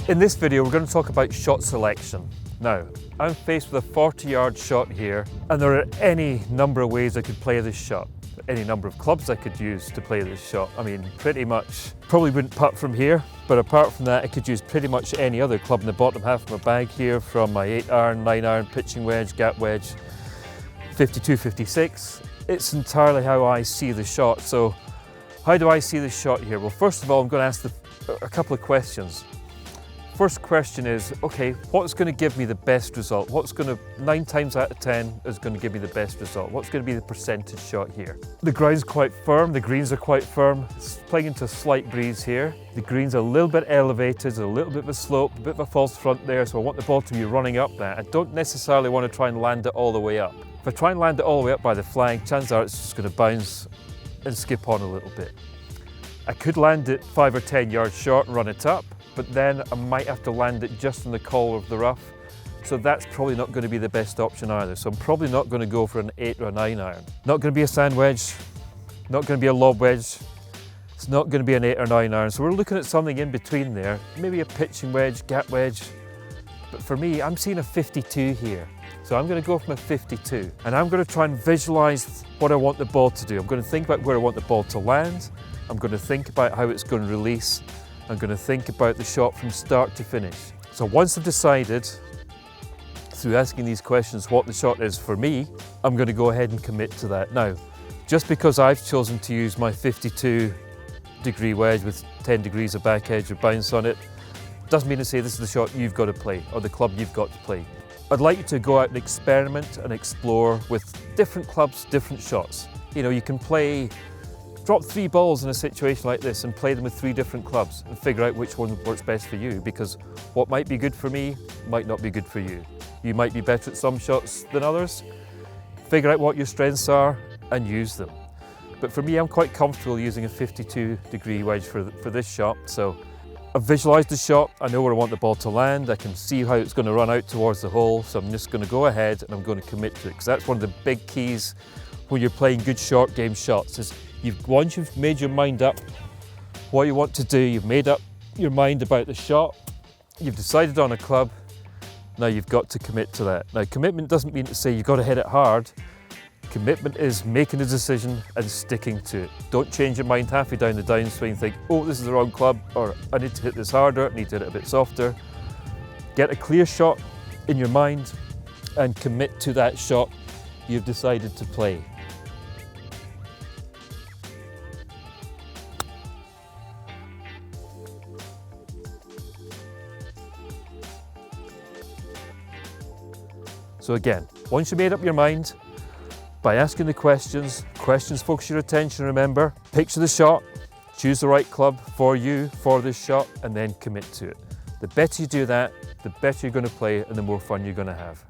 In this video, we're going to talk about shot selection. Now, I'm faced with a 40-yard shot here, and there are any number of ways I could play this shot. Any number of clubs I could use to play this shot. I mean, pretty much, probably wouldn't putt from here, but apart from that, I could use pretty much any other club in the bottom half of my bag here, from my 8-iron, 9-iron, pitching wedge, gap wedge, 52, 56. It's entirely how I see the shot. So, how do I see the shot here? Well, first of all, I'm going to ask a couple of questions. First question is, okay, what's going to give me the best result? 9 times out of 10 is going to give me the best result? What's going to be the percentage shot here? The ground's quite firm, the greens are quite firm. It's playing into a slight breeze here. The green's a little bit elevated, a little bit of a slope, a bit of a false front there, so I want the ball to be running up that. I don't necessarily want to try and land it all the way up. If I try and land it all the way up by the flag, chances are it's just going to bounce and skip on a little bit. I could land it 5 or 10 yards short and run it up, but then I might have to land it just in the collar of the rough. So that's probably not going to be the best option either. So I'm probably not going to go for an 8 or a 9-iron. Not going to be a sand wedge, not going to be a lob wedge. It's not going to be an 8 or 9-iron. So we're looking at something in between there. Maybe a pitching wedge, gap wedge. But for me, I'm seeing a 52 here. So I'm going to go from a 52. And I'm going to try and visualize what I want the ball to do. I'm going to think about where I want the ball to land. I'm going to think about how it's going to release. I'm going to think about the shot from start to finish. So once I've decided, through asking these questions, what the shot is for me, I'm going to go ahead and commit to that. Now, just because I've chosen to use my 52-degree wedge with 10 degrees of back edge or bounce on it, doesn't mean to say this is the shot you've got to play or the club you've got to play. I'd like you to go out and experiment and explore with different clubs, different shots. You know, you can drop 3 balls in a situation like this and play them with 3 different clubs and figure out which one works best for you, because what might be good for me might not be good for you. You might be better at some shots than others. Figure out what your strengths are and use them. But for me, I'm quite comfortable using a 52-degree wedge for this shot. So I've visualised the shot, I know where I want the ball to land, I can see how it's going to run out towards the hole, so I'm just going to go ahead and I'm going to commit to it, because that's one of the big keys when you're playing good short game shots. Is once you've made your mind up what you want to do, you've made up your mind about the shot, you've decided on a club, now you've got to commit to that. Now, commitment doesn't mean to say you've got to hit it hard. Commitment is making a decision and sticking to it. Don't change your mind halfway down the downswing and think, oh, this is the wrong club, or I need to hit this harder, I need to hit it a bit softer. Get a clear shot in your mind and commit to that shot you've decided to play. So again, once you made up your mind, by asking the questions focus your attention, remember, picture the shot, choose the right club for you, for this shot, and then commit to it. The better you do that, the better you're going to play and the more fun you're going to have.